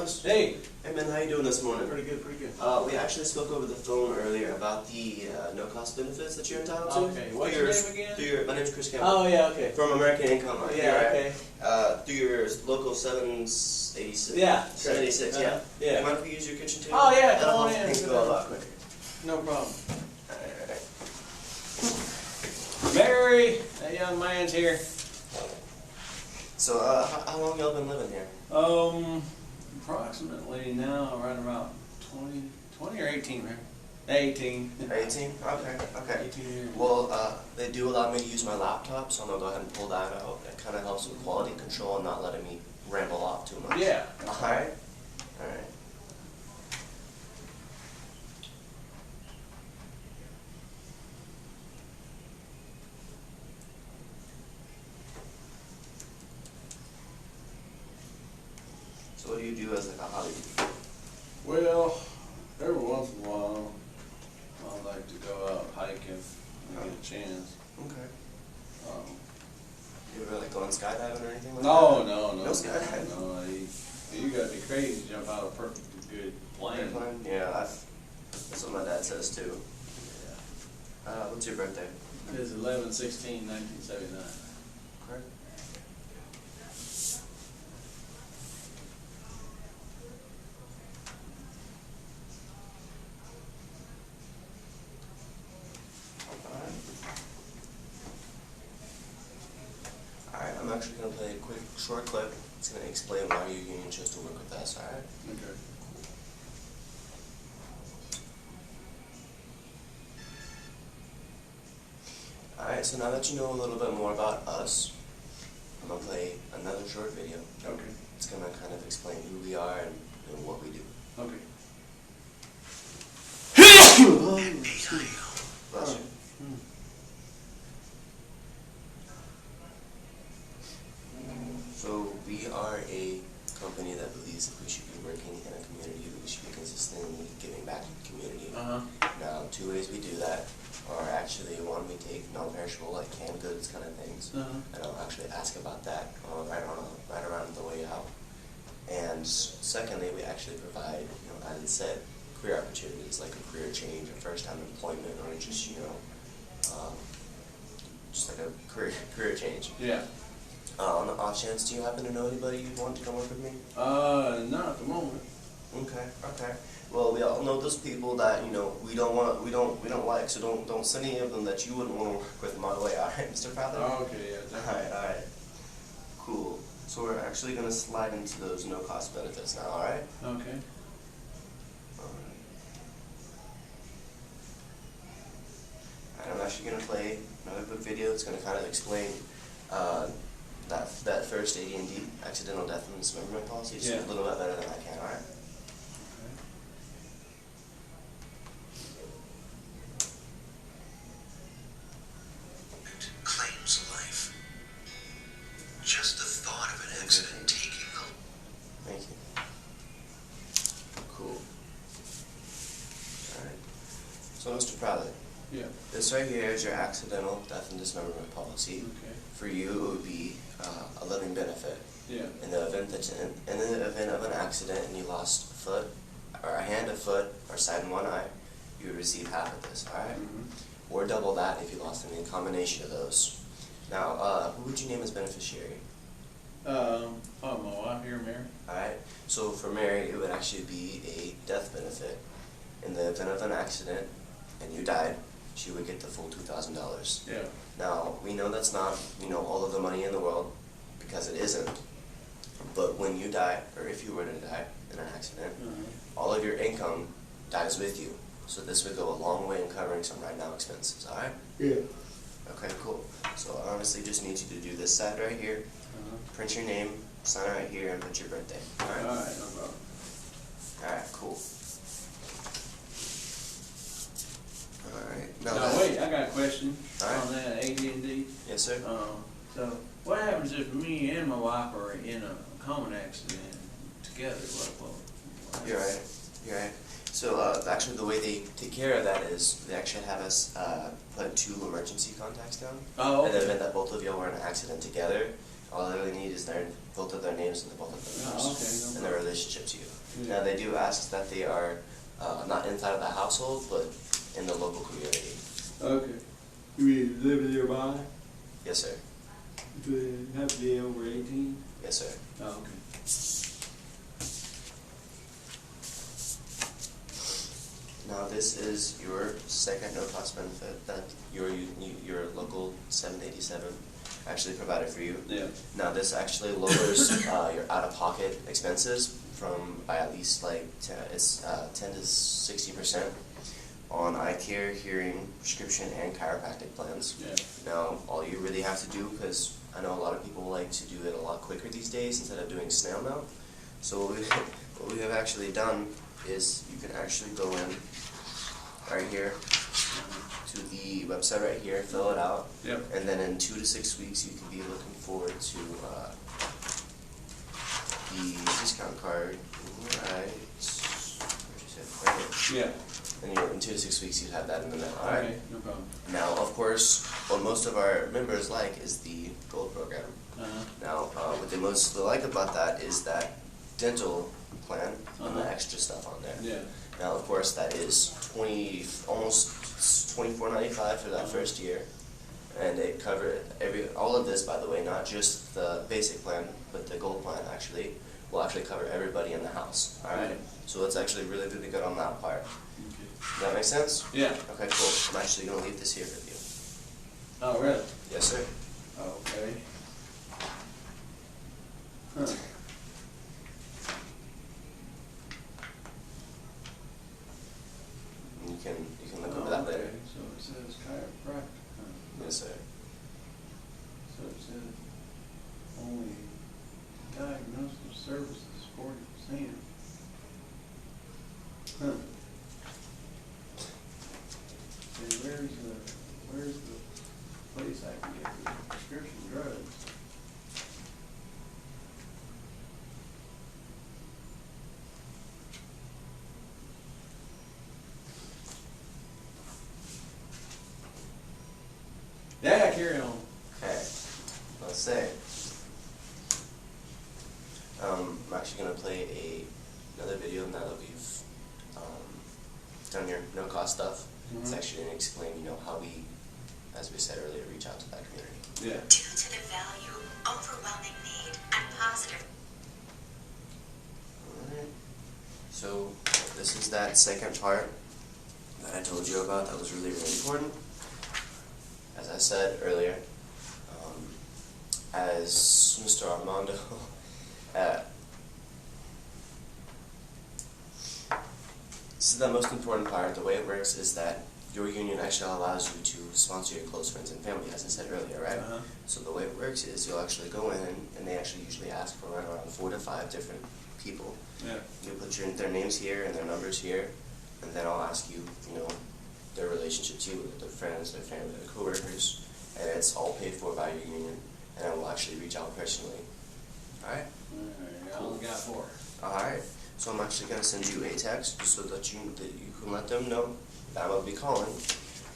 Thomas. Hey. Hey man, how you doing this morning? Pretty good, pretty good. We actually spoke over the phone earlier about the no-cost benefits that you're entitled to. Okay, what's your name again? My name's Chris Campbell. Oh, yeah, okay. From American Income. Yeah, okay. Through your local 786. Yeah. 786, yeah. Yeah. Do you mind if we use your kitchen table? Oh, yeah, That'll come on help in. things go a lot quicker. No problem. Alright. Mary, that young man's here. So, how long y'all been living here? Approximately now, right about 20 or 18, right? 18. 18? Okay. 18 years. Well, they do allow me to use my laptop, so I'm going to go ahead and pull that out. It kind of helps with quality control and not letting me ramble off too much. Yeah. Alright? Alright. So what do you do as like a hobby? Well, every once in a while, I like to go out hiking when I get a chance. Okay. You ever like going skydiving or anything like No, that? no. No skydiving? No, you got to be crazy to jump out of a perfectly good plane. Airplane? Yeah, that's what my dad says too. Yeah. What's your birthday? It is 11/16/1979. Correct. Alright, I'm actually going to play a quick, short clip. It's going to explain why your union chose to work with us, alright? Okay. Alright, so now that you know a little bit more about us, I'm going to play another short video. Okay. It's going to kind of explain who we are and what we do. Okay. Bless you. So we are a company that believes that we should be working in a community, we should be consistently giving back to the community. Now, two ways we do that are actually, one, we take non-perishable, like canned goods kind of things, and I'll actually ask about that right around the way out. And secondly, we actually provide, as it said, career opportunities, like a career change, a first-time employment, or just, just like a career change. Yeah. On the off chance, do you happen to know anybody you'd want to come work with me? Not at the moment. Okay. Well, we all know those people that we don't like. So don't send any of them that you wouldn't want to work with my way. All right, Mr. Prather. Oh, okay, yeah. Definitely. All right. Cool. So we're actually gonna slide into those no-cost benefits now. All right. Okay. I'm actually gonna play another quick video. It's gonna kind of explain that first AD&D, accidental death and dismemberment policy, just a little bit better than I can. All right. Claims life. Just the thought of an accident taking the... Thank you. Cool. Alright. So, Mr. Prather, this right here is your accidental death and dismemberment policy. Okay. For you, it would be a living benefit. Yeah. In the event of an accident and you lost a foot, or a hand, a foot, or sight in one eye, you would receive half of this, alright? Or double that if you lost any combination of those. Now, who would you name as beneficiary? My wife here, Mary. Alright, so for Mary, it would actually be a death benefit. In the event of an accident and you died, she would get the full $2,000. Yeah. Now, we know that's not, all of the money in the world, because it isn't. But when you die, or if you were to die in an accident, all of your income dies with you. So this would go a long way in covering some right now expenses, alright? Yeah. Okay, cool. So I honestly just need you to do this side right here, print your name, sign right here, and put your birthday. Alright? Alright, no problem. Alright, cool. Alright. Now wait, I got a question Alright. on that AD&D. Yes, sir? So what happens if me and my wife are in a common accident together? What? You're right. So actually the way they take care of that is they actually have us put 2 emergency contacts down. Oh, okay. In the event that both of you were in an accident together, All they really need is both of their names and both of their numbers. Oh, okay, no and their problem. relationship to you. Yeah. Now they do ask that they are not inside of the household, but in the local community. Okay. You mean live nearby? Yes, sir. Do they have to be over 18? Yes, sir. Oh, okay. Now this is your second no-cost benefit that your local 787 actually provided for you. Yeah. Now this actually lowers your out-of-pocket expenses by at least like 10 to 60% on eye care, hearing, prescription, and chiropractic plans. Yeah. Now all you really have to do, because I know a lot of people like to do it a lot quicker these days instead of doing snail mail. So what we have actually done is you can actually go in right here to the website right here, fill it out, Yep. and then in 2 to 6 weeks you can be looking forward to the discount card. Right. Yeah. And in 2 to 6 weeks you'd have that in the mail. All right. Okay, no problem. Now, of course, what most of our members like is the Gold program. Uh-huh. Now, what they most like about that is that dental plan and the Uh-huh. extra stuff on there. Yeah. Now, of course, that is almost $24.95 for that Uh-huh. first year, and it covered all of this, by the way, not just the basic plan, but the Gold plan actually will actually cover everybody in the house. All right. Right. So it's actually really, really good on that part. Okay. Does that make sense? Yeah. Okay, cool. I'm actually gonna leave this here with you. Oh, really? Yes, sir. Okay. Huh. You can look over that later. Okay, so it says chiropractic, huh? Yes, sir. So it says only diagnosis services 40%. Huh. And where's the place I can get the prescription drugs? Yeah, carry on. Okay. Let's say. I'm actually gonna play another video now that we've done your no-cost stuff. It's Mhm. actually gonna explain, how we, as we said earlier, reach out to that community. Yeah. Due to the value, overwhelming need, and positive. Alright. So this is that second part that I told you about that was really, really important. As I said earlier, as Mr. Armando, this is the most important part. The way it works is that your union actually allows you to sponsor your close friends and family, as I said earlier, right? Uh-huh. So the way it works is you'll actually go in and they actually usually ask for around 4 to 5 different people. Yeah. You put their names here and their numbers here, and then I'll ask you, their relationship to you, their friends, their family, their coworkers, and it's all paid for by your union, and I will actually reach out personally. Alright? Alright, I only got 4. Alright. So I'm actually going to send you a text just so that you can let them know that I will be calling,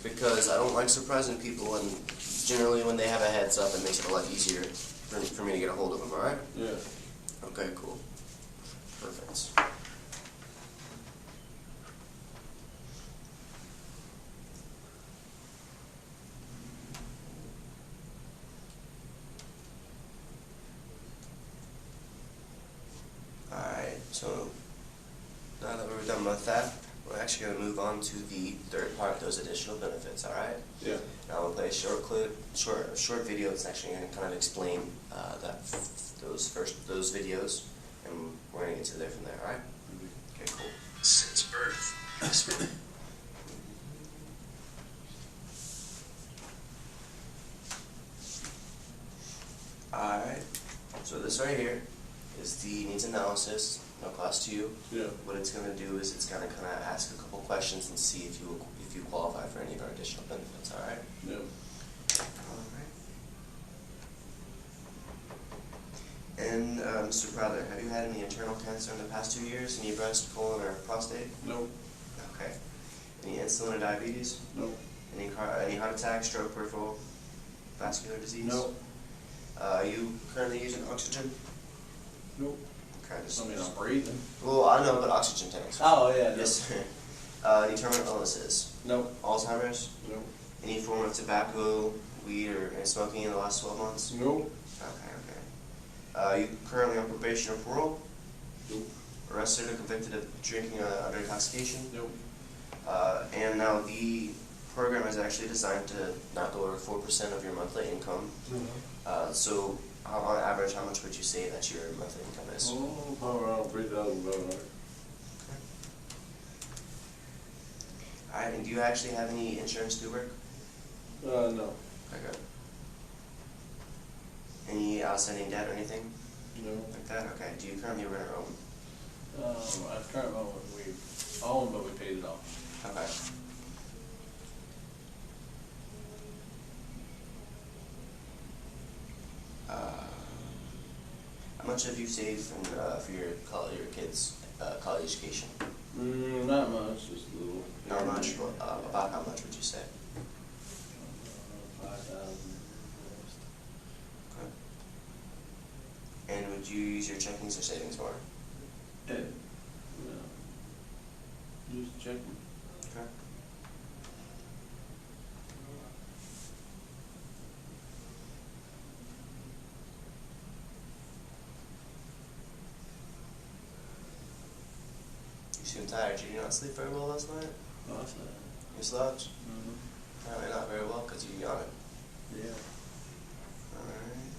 because I don't like surprising people, and generally when they have a heads up it makes it a lot easier for me to get a hold of them, alright? Yeah. Okay, cool. Perfect. Alright, so now that we're done with that, we're actually going to move on to the third part, those additional benefits, alright? Yeah. Now I'm going to play a short clip, short video. It's actually going to kind of explain those videos, and we're going to get to there from there, alright? Okay, cool. Since birth, Alright, so this right here is the needs analysis, no cost to you. Yeah. What it's going to do is it's going to kind of ask a couple questions and see if you qualify for any of our additional benefits, alright? Yeah. Alright. And Mr. Crowther, have you had any internal cancer in the past 2 years? Any breast, colon, or prostate? Nope. Okay. Any insulin or diabetes? Nope. Any heart attack, stroke, peripheral vascular disease? Nope. Are you currently using oxygen? Nope. Okay, just. I mean, I'm breathing. Well, I know, but oxygen tanks. Oh, yeah. Yes, sir. Any terminal illnesses? Nope. Alzheimer's? Nope. Any form of tobacco, weed, or any smoking in the last 12 months? Nope. Okay. Are you currently on probation or parole? Nope. Arrested or convicted of drinking under intoxication? Nope. And now the program is actually designed to not go over 4% of your monthly income. So on average, how much would you say that your monthly income is? Oh, probably around $3,000. Alright, and do you actually have any insurance through work? No. Okay. Any outstanding debt or anything No. like that? Okay. Do you currently rent or own? At the current moment, we own, but we paid it off. Okay. How much have you saved for your kids' college education? Not much, just a little. Not much. About how much would you say? 5,000. Okay. And would you use your checkings or savings more? Yeah. Use the checking. Okay. You seem tired. Did you not sleep very well last night? Oh, that's not. You slept? Mm-hmm. Apparently not very well because you yawned. Yeah. Alright.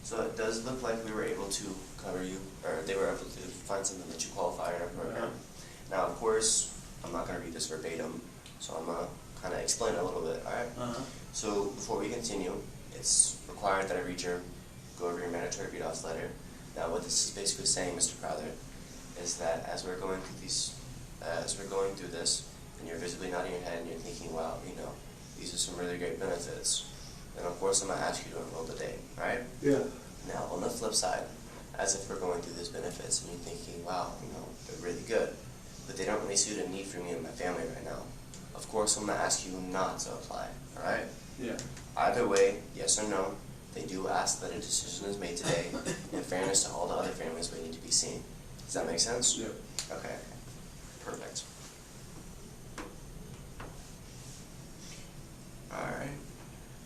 So it does look like we were able to cover you, or they were able to find something that you qualify in our program. Now, of course, I'm not going to read this verbatim, so I'm going to kind of explain it a little bit, alright? So before we continue, it's required that I go over your mandatory read-offs letter. Now, what this is basically saying, Mr. Crowther, is that as we're going through this, and you're visibly nodding your head and you're thinking, wow, these are some really great benefits, then of course I'm going to ask you to enroll today, right? Yeah. Now, on the flip side, as if we're going through these benefits and you're thinking, wow, they're really good, but they don't really suit a need for me and my family right now, of course I'm going to ask you not to apply, alright? Yeah. Either way, yes or no, they do ask that a decision is made today in fairness to all the other families waiting to be seen. Does that make sense? Yep. Okay. Perfect. Alright.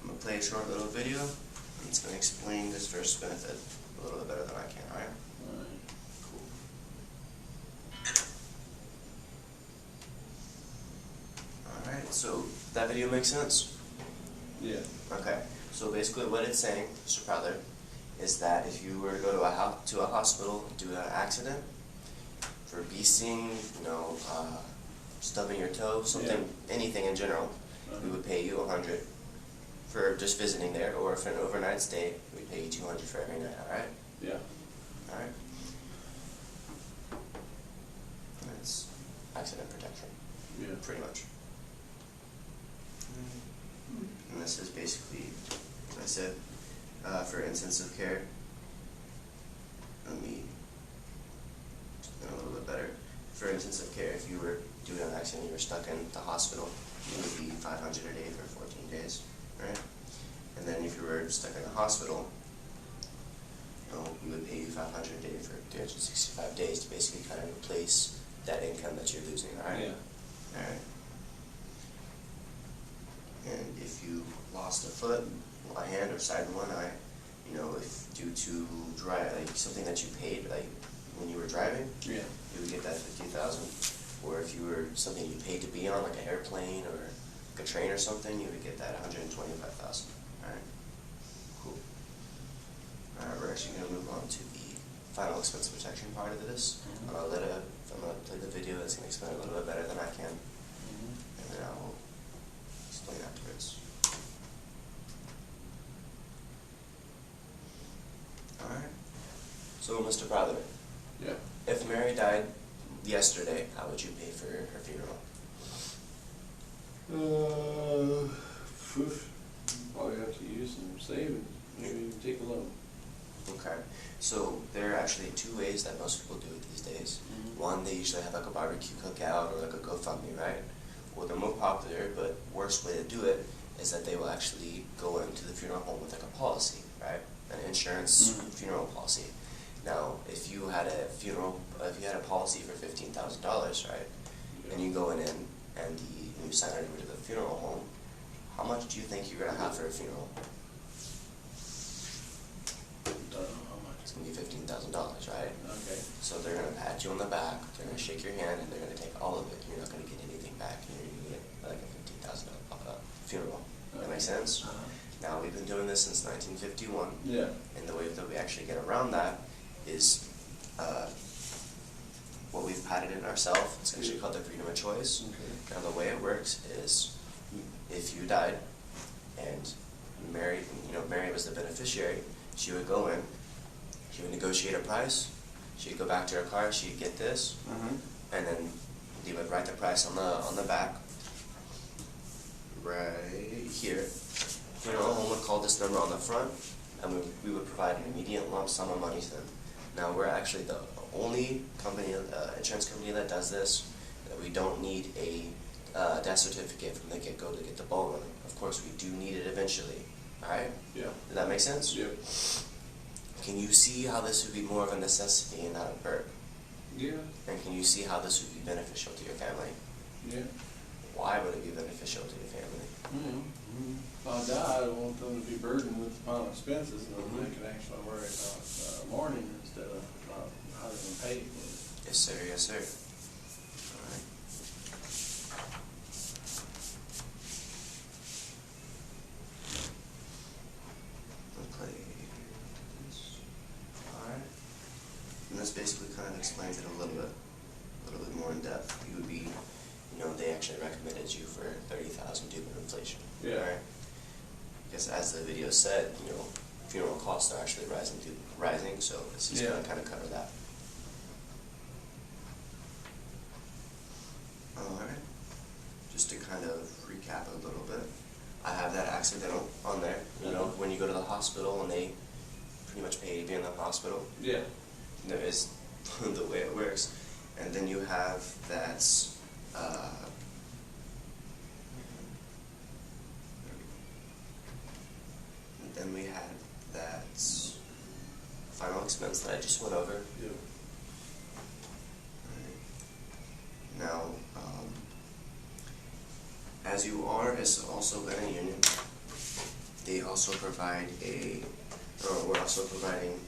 I'm going to play a short little video. And it's going to explain this first benefit a little bit better than I can, alright? Alright. Cool. Alright, so that video makes sense? Yeah. Okay. So basically what it's saying, Mr. Crowther, is that if you were to go to a hospital due to an accident, for bee sting, stubbing your toe, something, anything in general, we would pay you $100 for just visiting there, or for an overnight stay, we pay you $200 for every night. All right? Yeah. All right. That's accident protection. Yeah. Pretty much. And this is basically, as I said, for intensive care. Let me explain a little bit better. For intensive care, if you were due to an accident, you were stuck in the hospital, it would be $500 a day for 14 days, right? And then if you were stuck in the hospital, we would pay you $500 a day for 365 days to basically kind of replace that income that you're losing, all right? Yeah. All right. And if you lost a foot, a hand, or side of one eye, if due to something that you paid, like when you were driving, Yeah. you would get that $50,000. Or if you were something you paid to be on, like an airplane or like a train or something, you would get that $125,000. All right. Cool. All right, we're actually going to move on to the final expense protection part of this. Mm-hmm. I'm going to play the video that's going to explain it a little bit better than I can, and then I will explain afterwards. Alright. So, Mr. Brother, Yeah. if Mary died yesterday, how would you pay for her funeral? Probably have to use some savings. Maybe take a loan. Okay. So, there are actually two ways that most people do it these days. Mm-hmm. One, they usually have like a barbecue cookout or like a GoFundMe, right? Well, the more popular but worst way to do it is that they will actually go into the funeral home with like a policy. right? An insurance Mhm. funeral policy. Now, if you had a policy for $15,000, right, and you go in and you sign it over to the funeral home, how much do you think you're gonna have for a funeral? Don't know how much. It's gonna be $15,000, right? Okay. So they're gonna pat you on the back, they're gonna shake your hand, and they're gonna take all of it. You're not gonna get anything back, and you're gonna get like a $15,000 funeral. That makes sense? Uh-huh. Now, we've been doing this since 1951. Yeah. And the way that we actually get around that is what we've patented ourselves. It's actually called the freedom of choice. Okay. Now, the way it works is if you died and Mary was the beneficiary, she would go in, she would negotiate a price, she'd go back to her car, she'd get this, and then they would write the price on the back, right here. Funeral home would call this number on the front, and we would provide an immediate lump sum of money to them. Now, we're actually the only company, insurance company that does this, that we don't need a death certificate from the get-go to get the ball running. Of course, we do need it eventually, alright? Yeah. Does that make sense? Yeah. Can you see how this would be more of a necessity and not a perk? Yeah. And can you see how this would be beneficial to your family? Yeah. Why would it be beneficial to your family? If I die, I don't want them to be burdened with the final expenses, and then they can actually worry about mourning instead of not having paid for it. Yes, sir. Yes, sir. Alright. Alright. And this basically kind of explains it a little bit more in depth. You would be, they actually recommended you for 30,000 due to inflation. Yeah. Alright. Because as the video said, funeral costs are actually rising, so this is going to kind of cover that. Alright, just to kind of recap a little bit, I have that accidental on there, when you go to the hospital and they pretty much pay to be in the hospital. Yeah. There is the way it works. And then you have that, then we had that final expense that I just went over. Yeah. Now, as you are as also in a union, they also provide we're also providing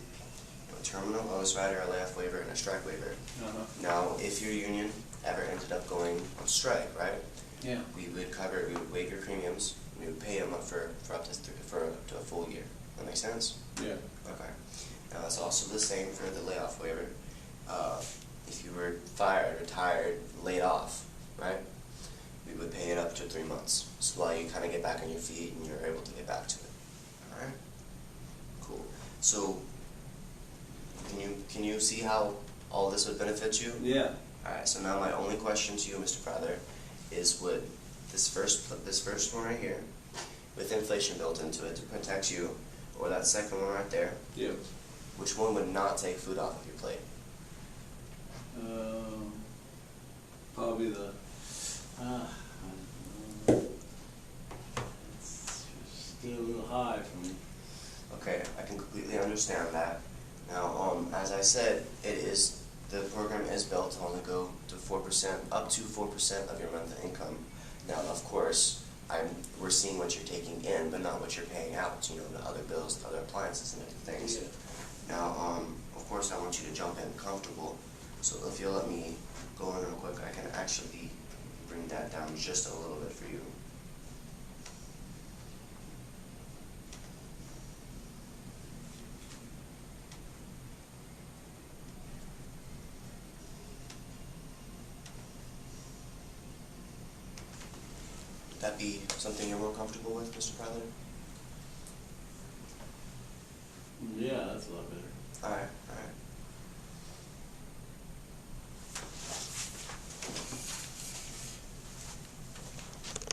a terminal bonus rider, a layoff waiver, and a strike waiver. Now, if your union ever ended up going on strike, right? Yeah. We would waive your premiums, we would pay them up for up to a full year. That make sense? Yeah. Okay. Now, it's also the same for the layoff waiver. If you were fired, retired, laid off, right, we would pay it up to 3 months. So while you kind of get back on your feet and you're able to get back to it. Alright? Cool. So, can you see how all this would benefit you? Yeah. Alright, so now my only question to you, Mr. Prather, is would this first one right here, with inflation built into it to protect you, or that second one right there, Yeah. which one would not take food off of your plate? Probably the. It's still a little high for me. Okay, I can completely understand that. Now, as I said, the program is built to only go to 4%, up to 4% of your monthly income. Now, of course, we're seeing what you're taking in, but not what you're paying out, the other bills, the other appliances and other things. Yeah. Now, of course, I want you to jump in comfortable. So if you'll let me go in real quick, I can actually bring that down just a little bit for you. Would that be something you're more comfortable with, Mr. Prather? Yeah, that's a lot better. Alright.